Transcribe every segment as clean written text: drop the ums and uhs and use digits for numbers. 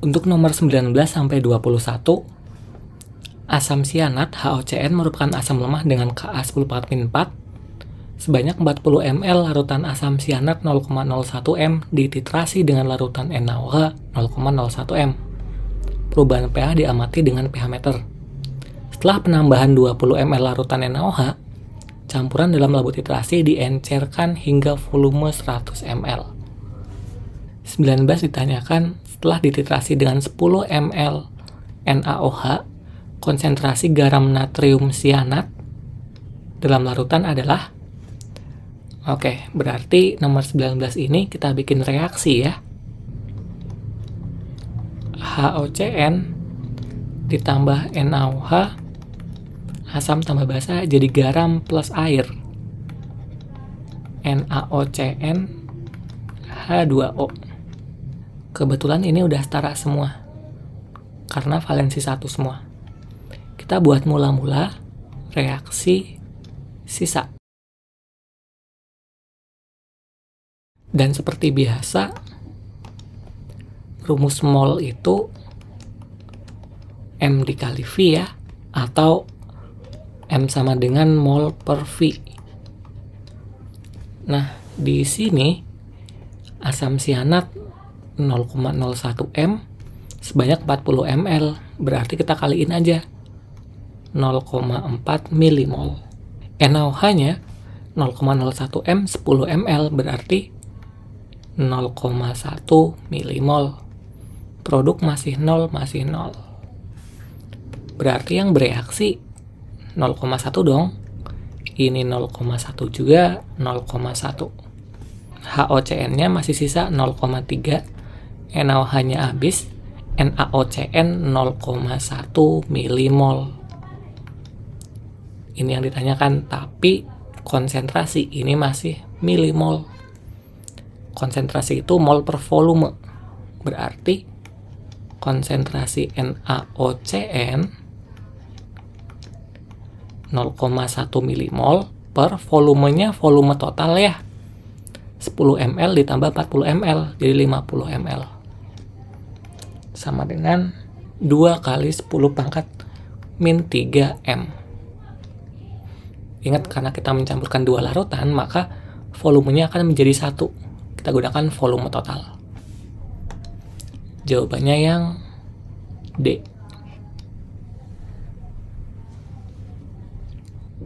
Untuk nomor 19 sampai 21, asam sianat HOCN merupakan asam lemah dengan Ka 10⁻⁴ sebanyak 40 ml larutan asam sianat 0,01 m dititrasi dengan larutan NaOH 0,01 m. Perubahan pH diamati dengan pH meter. Setelah penambahan 20 ml larutan NaOH, campuran dalam labu titrasi diencerkan hingga volume 100 ml. 19 ditanyakan, setelah dititrasi dengan 10 ml NaOH, konsentrasi garam natrium sianat dalam larutan adalah, oke, berarti nomor 19 ini kita bikin reaksi ya. HOCN ditambah NaOH, asam tambah basa jadi garam plus air. NaOCN H2O. Kebetulan ini udah setara semua, karena valensi 1 semua. Kita buat mula-mula reaksi sisa. Dan seperti biasa, rumus mol itu M dikali V ya, atau M sama dengan mol per V. Nah, di sini asam sianat 0,01 m sebanyak 40 ml, berarti kita kaliin aja 0,4 milimol. NaOH-nya 0,01 m 10 ml, berarti 0,1 milimol. Produk masih 0, masih 0. Berarti yang bereaksi 0,1 dong. Ini 0,1 juga, 0,1. HOCN-nya masih sisa 0,3. NaOH-nya habis, NaOCN 0,1 milimol. Ini yang ditanyakan, tapi konsentrasi ini masih milimol. Konsentrasi itu mol per volume. Berarti konsentrasi NaOCN 0,1 milimol per volumenya volume total ya. 10 ml ditambah 40 ml, jadi 50 ml. Sama dengan 2 kali 10⁻³ m. Ingat, karena kita mencampurkan 2 larutan, maka volumenya akan menjadi 1. Kita gunakan volume total. Jawabannya yang D.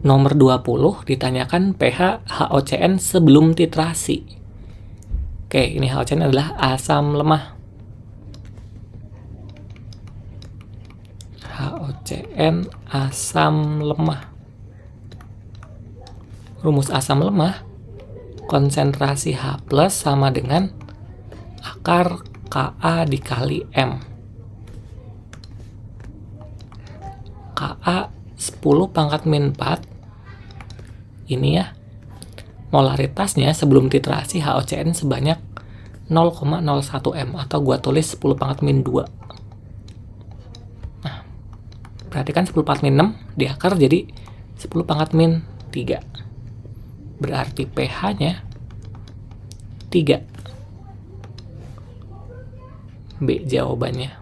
Nomor 20 ditanyakan pH HOCN sebelum titrasi. Oke, ini HOCN adalah asam lemah. HOCN asam lemah. Rumus asam lemah, konsentrasi H+ sama dengan akar Ka dikali M. Ka 10⁻⁴ ini ya, molaritasnya sebelum titrasi HOCN sebanyak 0,01 m, atau gua tulis 10⁻². Nah, perhatikan 10⁻⁶ di akar jadi 10⁻⁻3. Berarti pH-nya 3. B jawabannya.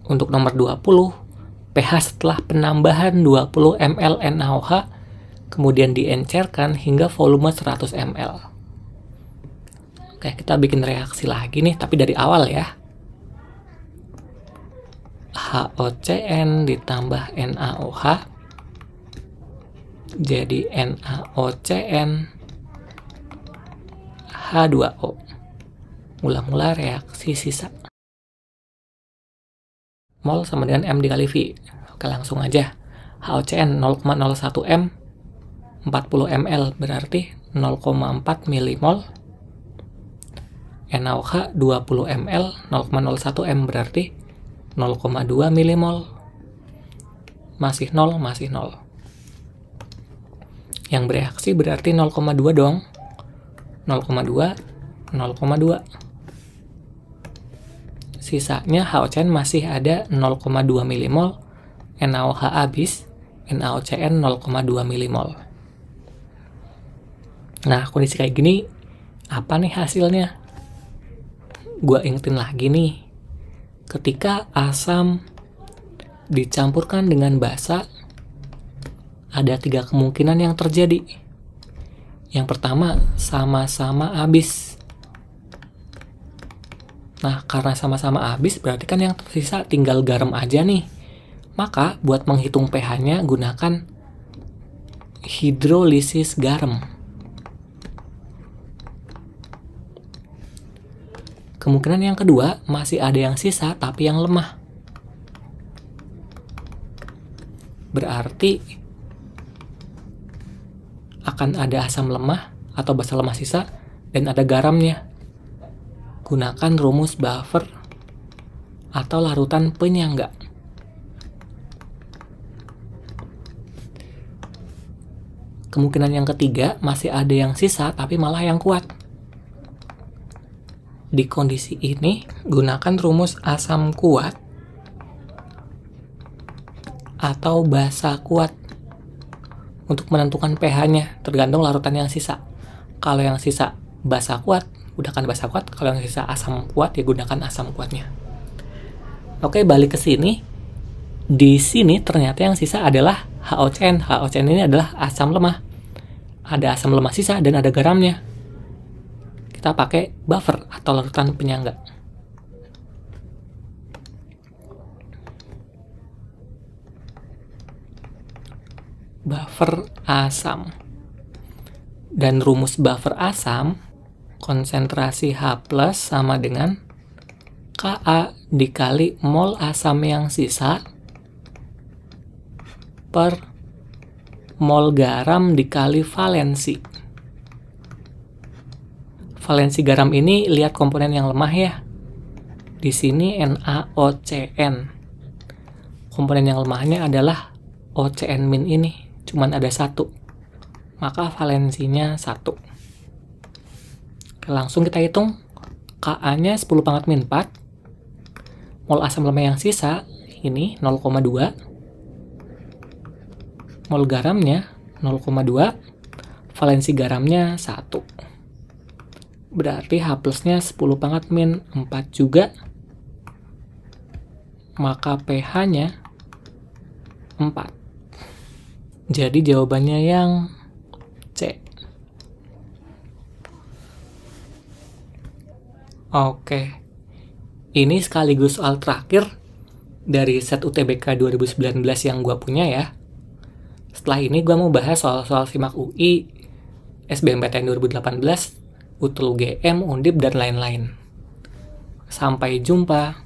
Untuk nomor 20, pH setelah penambahan 20 ml NaOH kemudian diencerkan hingga volume 100 ml. Oke, kita bikin reaksi lagi nih, tapi dari awal ya. HOCN ditambah NaOH jadi NaOCN H2O. Mula-mula reaksi sisa. Mol sama dengan M dikali V. Oke, langsung aja. HOCN 0,01 m 40 ml berarti 0,4 milimol. NaOH 20 ml 0,01 m berarti 0,2 milimol. Masih 0, masih 0. Yang bereaksi berarti 0,2 dong. 0,2, 0,2. Sisanya HOCN masih ada 0,2 milimol, NaOH habis, NaOCN 0,2 milimol. Nah, kondisi kayak gini, apa nih hasilnya? Gua ingetin lagi nih, ketika asam dicampurkan dengan basa, ada 3 kemungkinan yang terjadi. Yang pertama, sama-sama habis. Nah, karena sama-sama habis, berarti kan yang tersisa tinggal garam aja nih. Maka, buat menghitung pH-nya, gunakan hidrolisis garam. Kemungkinan yang kedua, masih ada yang sisa tapi yang lemah. Berarti akan ada asam lemah atau basa lemah sisa dan ada garamnya. Gunakan rumus buffer atau larutan penyangga. Kemungkinan yang ketiga, masih ada yang sisa tapi malah yang kuat. Di kondisi ini, gunakan rumus asam kuat atau basa kuat untuk menentukan pH-nya, tergantung larutan yang sisa. Kalau yang sisa basa kuat, gunakan basa kuat. Kalau yang sisa asam kuat, ya gunakan asam kuatnya. Oke, balik ke sini. Di sini ternyata yang sisa adalah HOCN. HOCN ini adalah asam lemah. Ada asam lemah sisa dan ada garamnya. Kita pakai buffer atau larutan penyangga. Buffer asam. Dan rumus buffer asam, konsentrasi H+ sama dengan Ka dikali mol asam yang sisa per mol garam dikali valensi. Valensi garam ini lihat komponen yang lemah ya. Di sini NaOCN. Komponen yang lemahnya adalah OCN- ini, cuman ada 1. Maka valensinya 1. Oke, langsung kita hitung. Ka-nya 10⁻⁴. Mol asam lemah yang sisa ini 0,2. Mol garamnya 0,2. Valensi garamnya 1. Berarti H+-nya 10⁻⁴ juga. Maka pH-nya 4. Jadi jawabannya yang C. Oke. Ini sekaligus soal terakhir dari set UTBK 2019 yang gua punya ya. Setelah ini gua mau bahas soal-soal SIMAK UI, SBMPTN 2018, UTL UGM, Undip, dan lain-lain. Sampai jumpa.